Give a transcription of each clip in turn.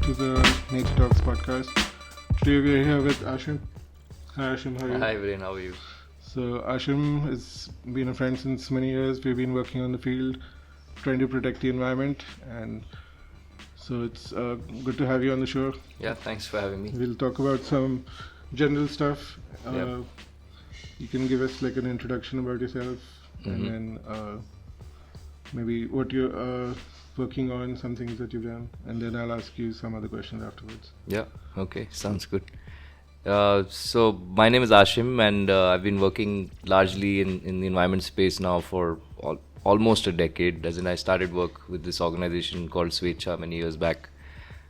to the Nature Talks podcast. Today we are here with Ashim. Hi Ashim, how are you? Hi Viren, how are you? So Ashim has been a friend since many years. We've been working on the field, trying to protect the environment, and so it's good to have you on the show. Yeah, thanks for having me. We'll talk about some general stuff. Yeah. You can give us like an introduction about yourself, and then maybe what you're working on, some things that you've done, and then I'll ask you some other questions afterwards. Yeah, okay, sounds good. So my name is Ashim, and I've been working largely in the environment space now for almost a decade. As in, I started work with this organization called Svecha many years back.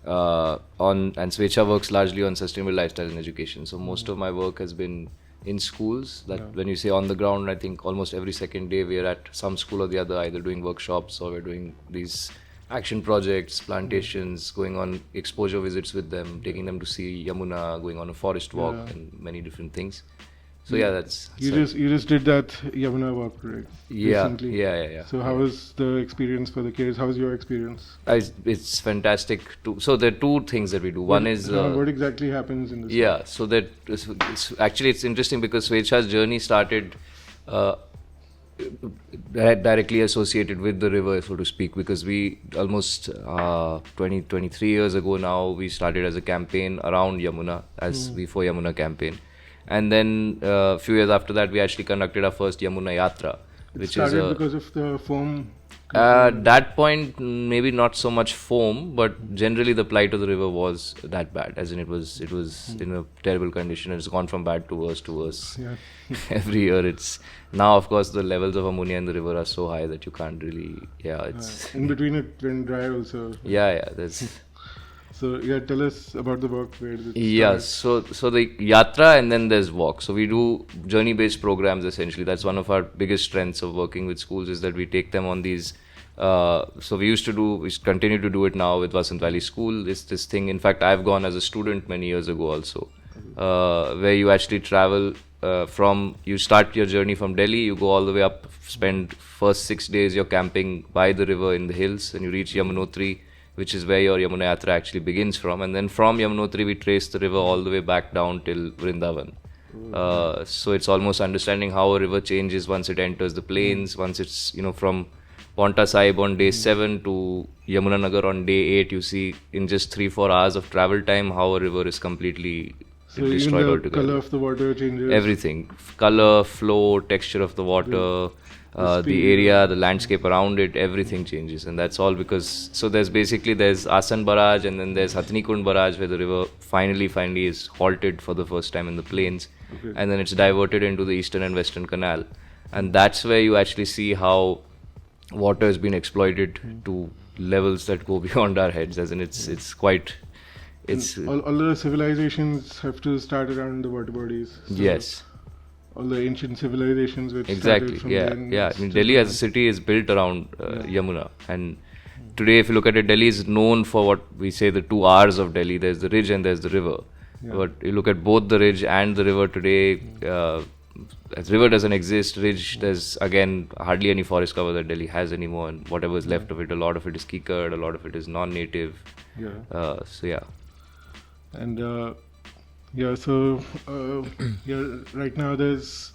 And Svecha works largely on sustainable lifestyle and education. So most of my work has been in schools. When you say on the ground, I think almost every second day we are at some school or the other, either doing workshops or we're doing these action projects, plantations, going on exposure visits with them, taking them to see Yamuna, going on a forest walk, and many different things. So that's you just did that Yamuna walk, right? Yeah, recently. yeah. So how was the experience for the kids? How was your experience? It's fantastic too. So there are two things that we do. One is what exactly happens in this? Yeah, so that it's interesting because Svecha's journey started directly associated with the river, so to speak, because we almost 23 years ago now we started as a campaign around Yamuna as V4 Yamuna campaign. And then a few years after that, we actually conducted our first Yamuna Yatra, which is because of the foam. At that point, maybe not so much foam, but generally the plight of the river was that bad. As in, it was in a terrible condition. It's gone from bad to worse. Yeah. Every year, it's now. Of course, the levels of ammonia in the river are so high that you can't really. Yeah, it's in between it went dry also. Yeah. That's. So tell us about the walk. Where did it start? Yeah, so the yatra and then there's walk. So we do journey-based programs essentially. That's one of our biggest strengths of working with schools is that we take them on these. So we continue to do it now with Vasant Valley School. This thing. In fact, I've gone as a student many years ago also, where you actually travel you start your journey from Delhi. You go all the way up. Spend first 6 days you're camping by the river in the hills, and you reach Yamunotri, which is where your Yamuna Yatra actually begins from. And then from Yamunotri, we trace the river all the way back down till Vrindavan. So it's almost understanding how a river changes once it enters the plains, once it's, from Paonta Sahib on day 7 to Yamuna Nagar on day 8, you see in just 3-4 hours of travel time how a river is completely destroyed altogether. The color of the water changes? Everything. Color, flow, texture of the water. The area, the landscape around it, everything changes, and that's all because there's Asan Barrage and then there's Hatnikund Barrage where the river finally is halted for the first time in the plains, and then it's diverted into the eastern and western canal, and that's where you actually see how water has been exploited to levels that go beyond our heads, as in it's quite. All the civilizations have to start around the water bodies. Yes. All the ancient civilizations which exactly started from I mean, Delhi as a city is built around Yamuna, and today if you look at it, Delhi is known for what we say the 2 R's of Delhi. There's the ridge and there's the river, but you look at both the ridge and the river today, as river doesn't exist, ridge there's again hardly any forest cover that Delhi has anymore, and whatever is left of it, a lot of it is kikad, a lot of it is non-native. And right now there's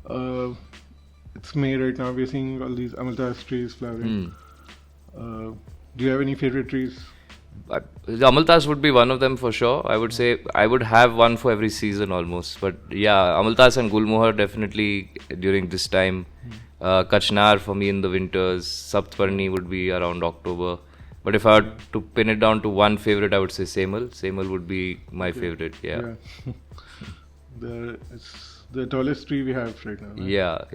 it's May right now. We're seeing all these amaltas trees flowering. Do you have any favorite trees? The amaltas would be one of them for sure. I would say I would have one for every season almost. But amaltas and gulmohar definitely during this time. Kachnar for me in the winters. Saptparni would be around October. But if I were to pin it down to one favorite, I would say Semal. Semal would be my favorite, the tallest tree we have right now.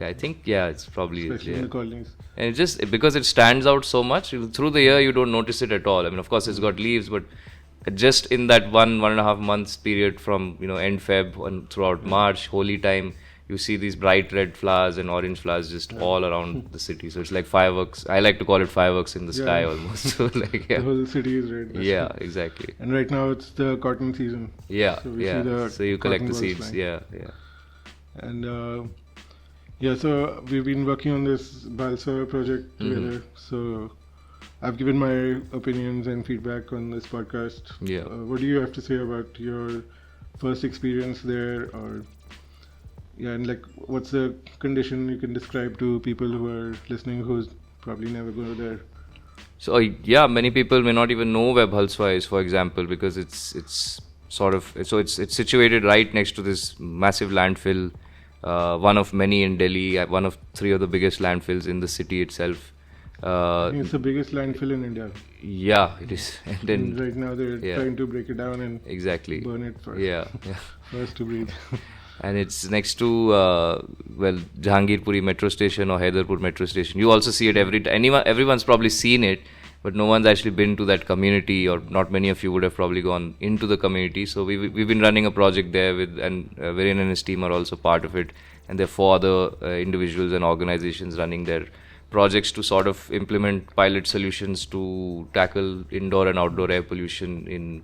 Right? I think, it's probably especially in the colonies. And it's just because it stands out so much, through the year you don't notice it at all. I mean, of course it's got leaves, but just in that 1.5 months period from, end Feb and throughout March, holy time, you see these bright red flowers and orange flowers just all around the city. So it's like fireworks. I like to call it fireworks in the sky almost. So the whole city is red. Yeah, exactly. And right now it's the cotton season. So you collect the seeds. Flying. And so we've been working on this Bhalswa project together. So I've given my opinions and feedback on this podcast. Yeah. What do you have to say about your first experience there, or and like what's the condition you can describe to people who are listening who's probably never go there? So many people may not even know where Bhalswa is, for example, because it's situated right next to this massive landfill, one of many in Delhi, one of 3 of the biggest landfills in the city itself. I think it's the biggest landfill in India. Yeah, it is. And then And right now they're trying to break it down and exactly burn it first. Yeah. For us to breathe. And it's next to Jahangirpuri metro station or Haidarpur metro station. You also see it everyone's probably seen it, but no one's actually been to that community, or not many of you would have probably gone into the community. So we've been running a project there and Varian and his team are also part of it, and there are 4 other individuals and organizations running their projects to sort of implement pilot solutions to tackle indoor and outdoor air pollution in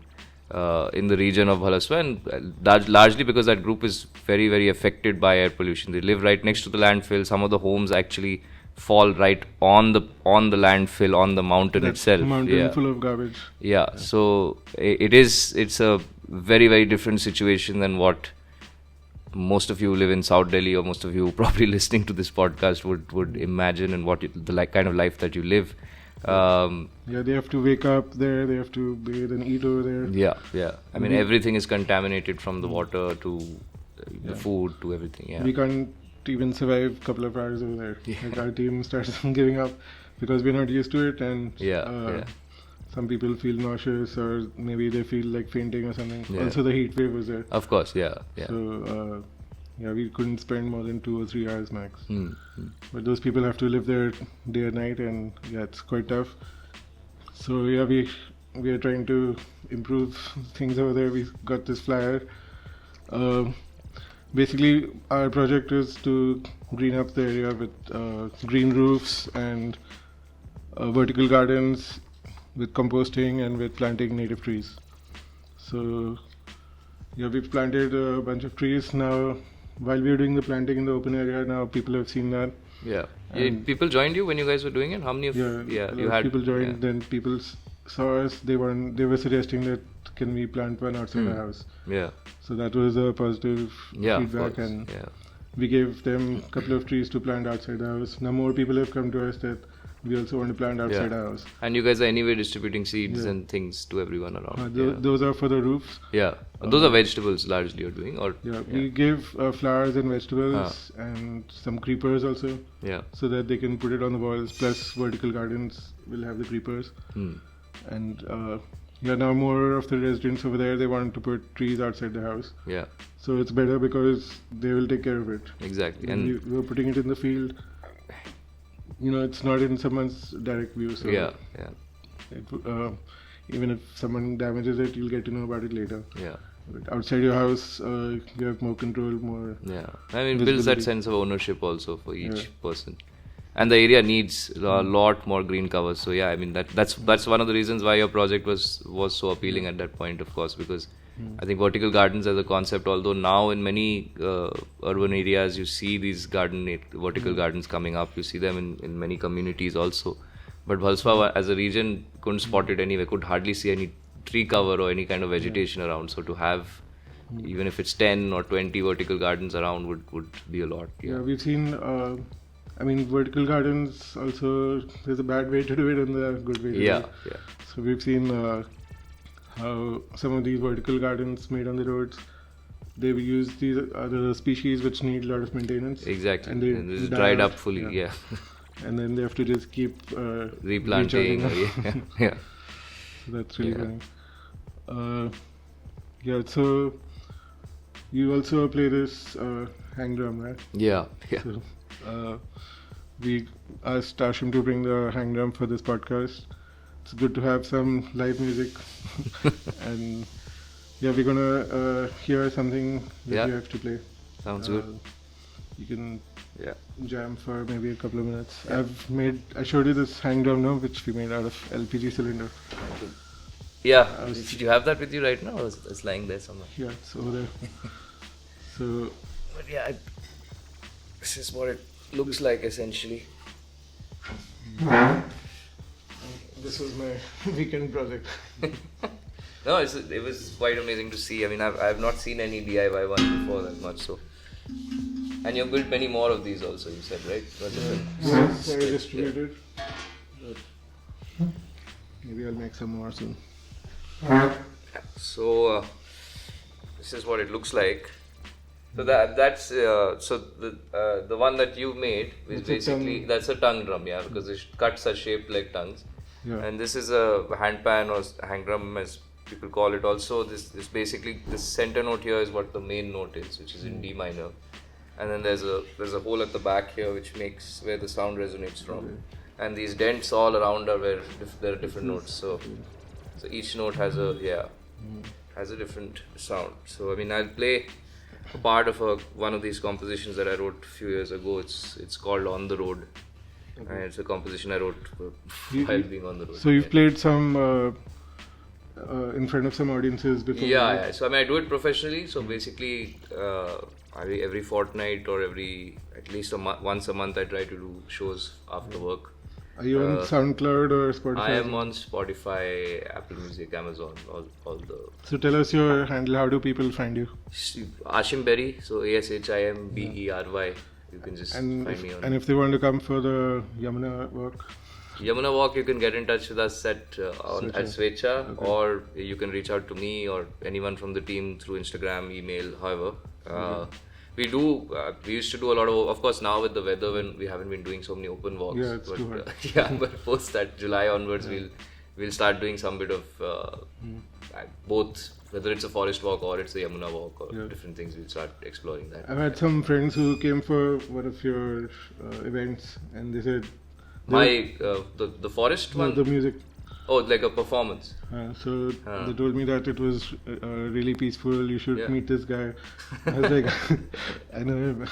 the region of Bhalswa, and that largely because that group is very, very affected by air pollution. They live right next to the landfill. Some of the homes actually fall right on the landfill, on the mountain itself. Mountain full of garbage. Yeah. So it's a very, very different situation than what most of you who live in South Delhi, or most of you probably listening to this podcast would imagine, and what the kind of life that you live. They have to wake up there, they have to bathe and eat over there. Yeah. I mean, everything is contaminated, from the water to the food to everything. Yeah. We can't even survive a couple of hours over there. Like our team starts giving up because we're not used to it, and some people feel nauseous, or maybe they feel like fainting or something. Also, the heat wave was there. Of course, yeah. So we couldn't spend more than 2 or 3 hours max. But those people have to live there day and night, and it's quite tough. So we are trying to improve things over there. We got this flyer. Basically, our project is to green up the area with green roofs and vertical gardens, with composting and with planting native trees. So we've planted a bunch of trees now. While we were doing the planting in the open area, now people have seen that. People joined you when you guys were doing it? How many of you had people joined? Then people saw us. They were suggesting that can we plant one outside the house. So that was a positive feedback, and we gave them a couple of trees to plant outside the house. Now more people have come to us that we also want to plant outside our house. And you guys are anyway distributing seeds and things to everyone around. Those are for the roofs. Those are vegetables largely you're doing, or we give flowers and vegetables and some creepers also. So that they can put it on the walls. Plus vertical gardens will have the creepers. And now more of the residents over there, they want to put trees outside the house. So it's better because they will take care of it. Exactly. And we're putting it in the field. It's not in someone's direct view. So even if someone damages it, you'll get to know about it later. But outside your house, you have more control, more. I mean, builds that sense of ownership also for each person. And the area needs a lot more green cover. So I mean that's one of the reasons why your project was so appealing at that point, of course, because I think vertical gardens as a concept, although now in many urban areas you see these vertical gardens coming up, you see them in many communities also. But Bhalswa as a region couldn't spot it anywhere, could hardly see any tree cover or any kind of vegetation around. So to have, even if it's 10 or 20 vertical gardens around would be a lot. We've seen, vertical gardens also, there's a bad way to do it and a good way to do it. So we've seen how some of these vertical gardens made on the roads, they will use these other species which need a lot of maintenance. Exactly. And it's dried up fully, And then they have to just keep replanting. So that's really funny. So you also play this hang drum, right? So, we asked Ashim to bring the hang drum for this podcast. It's good to have some live music. And we're gonna hear something that you have to play. Sounds good. You can jam for maybe a couple of minutes. I showed you this hang drum now, which we made out of LPG cylinder. Did you have that with you right now, or it's lying there somewhere? Yeah, it's over there. So, but this is what it looks like essentially. This was my weekend project. No, it was quite amazing to see. I mean, I've not seen any DIY one before that much. So, and you've built many more of these also. You said, right? Yes, I distributed. But maybe I'll make some more soon. So this is what it looks like. So that's the one that you made is basically that's a tongue drum, yeah, because the cuts are shaped like tongues. Yeah. And this is a handpan or hang drum as people call it. Also, this basically the center note here is what the main note is, which is in D minor, and then there's a hole at the back here which makes where the sound resonates from, and these dents all around are where there are different notes. So each note has a different sound. So I mean, I'll play a part of one of these compositions that I wrote a few years ago. It's called On the Road, and it's a composition I wrote while being on the road. So you've played some in front of some audiences before? Yeah. So I mean, I do it professionally. So basically, every fortnight or at least once a month, I try to do shows after work. Are you on SoundCloud or Spotify? I am on Spotify, Apple Music, Amazon, all the. So tell us your handle. How do people find you? Ashim Bery. So ASHIMBERY. You can just find me on. And if they want to come for the Yamuna walk? Yamuna walk, you can get in touch with us at Svecha, or you can reach out to me or anyone from the team through Instagram, email, however. We used to do a lot of course now with the weather when we haven't been doing so many open walks. Yeah, it's too hard. But post that July onwards, we'll start doing some bit of both, whether it's a forest walk or it's a Yamuna walk or different things. We'll start exploring that. I've had some friends who came for one of your events, and they said the forest one. The music. Oh, like a performance. So they told me that it was really peaceful. You should meet this guy. I was like, I know him.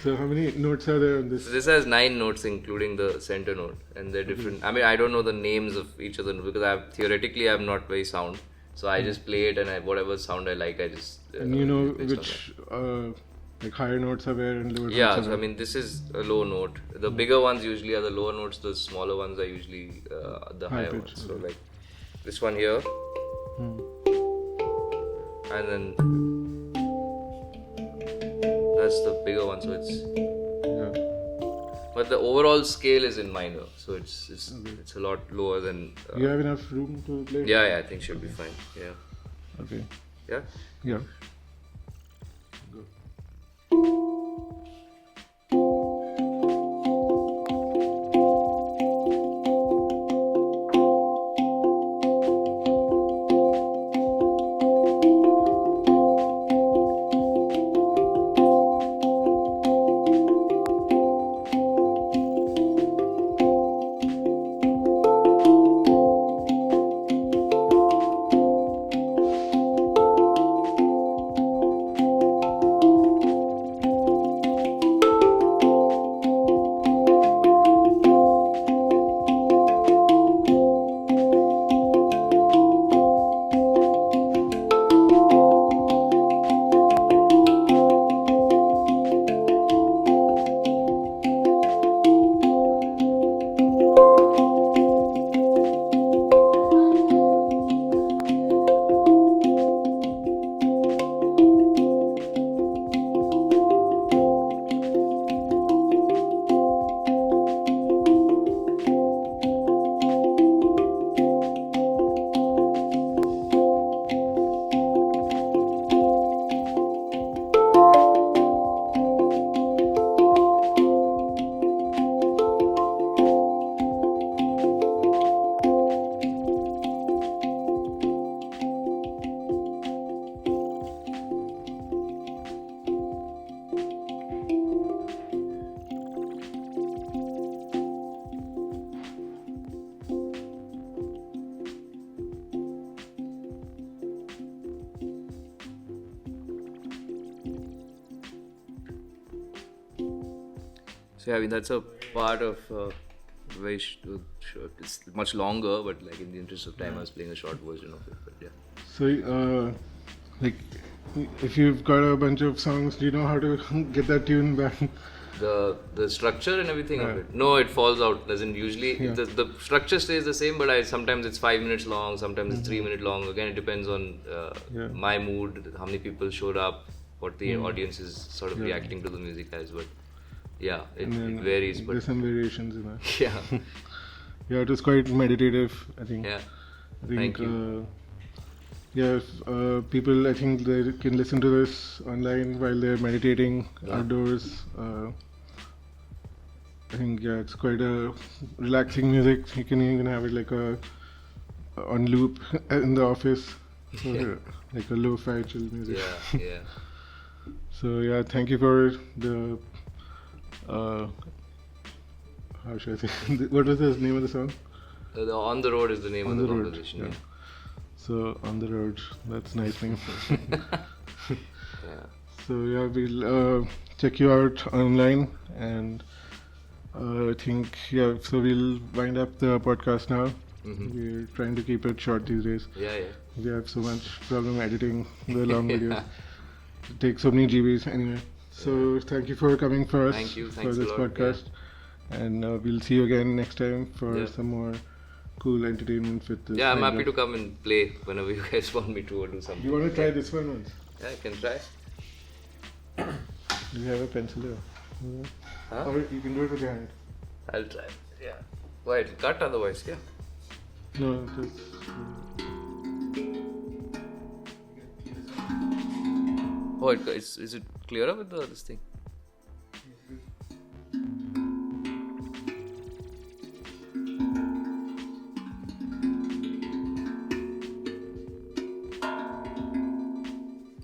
So how many notes are there on this? This has 9 notes, including the center note, and they're different. I mean, I don't know the names of each of them because theoretically I'm not very sound. So I just play it, and whatever sound I like, I just. And you know which like higher notes are where and lower notes are Yeah, so where? I mean, this is a low note. The bigger ones usually are the lower notes. The smaller ones are usually the higher ones. So like this one here, and then that's the bigger one. So but the overall scale is in minor. So it's a lot lower than. You have enough room to play? Yeah, I think should be fine. Yeah. Okay. Yeah. Yeah. So yeah, I mean that's a part of very short. It's much longer, but like in the interest of time, I was playing a short version of it. But yeah. So like, if you've got a bunch of songs, do you know how to get that tune back? The structure and everything of Yeah. it. No, it falls out. Doesn't usually the structure stays the same, but sometimes it's 5 minutes long, sometimes it's 3 minutes long. Again, it depends on my mood, how many people showed up, what the audience is sort of reacting to the music as. But yeah, it varies. But There's some variations in that. yeah, Yeah, it was quite meditative, I think. yeah. I think, Thank you. Yeah, if, people, I think they can listen to this online while they're meditating outdoors. I think, yeah, it's quite a relaxing music. You can even have it like on loop in the office. So, like a lo-fi chill music. Yeah, yeah. So, yeah, thank you for the... how should I say? What was the name of the song? The On the Road is the name On of the the Road, composition. yeah. So, On the Road, that's a nice name. Yeah. So, yeah, we'll check you out online, and I think, yeah, so we'll wind up the podcast now. We're trying to keep it short these days. Yeah, yeah. We have so much problem editing the long videos. It takes so many GBs anyway. So, thank you for coming for us Thank you. for Thanks this a lot. podcast. And we'll see you again next time for some more cool entertainment with this. Yeah, I'm kind happy of- to come and play whenever you guys want me to or do something. You want to try this one once? Yeah, I can try. Do you have a pencil here? Huh? Or you can do it with your hand. I'll try. Yeah. Why? It'll cut otherwise, yeah. No, just... Oh, is it clearer with this thing?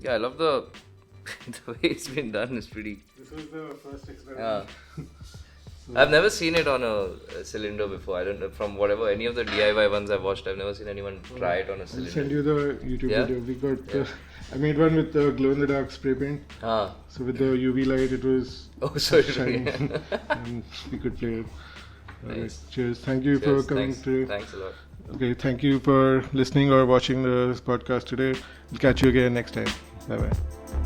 Yeah, I love the way it's been done. Is pretty. This was the first experiment. Yeah. I've never seen it on a cylinder before. I don't know, from whatever any of the DIY ones I've watched, I've never seen anyone try it on a I'll cylinder. send you the YouTube Yeah? video. We got I made one with the glow-in-the-dark spray paint. Ah. So with the UV light, it was Oh, sorry. shining, and we could play it. Okay, Nice. cheers. Thank you Cheers, for coming thanks. today. Thanks a lot. Okay, thank you for listening or watching this podcast today. We'll catch you again next time. Bye bye.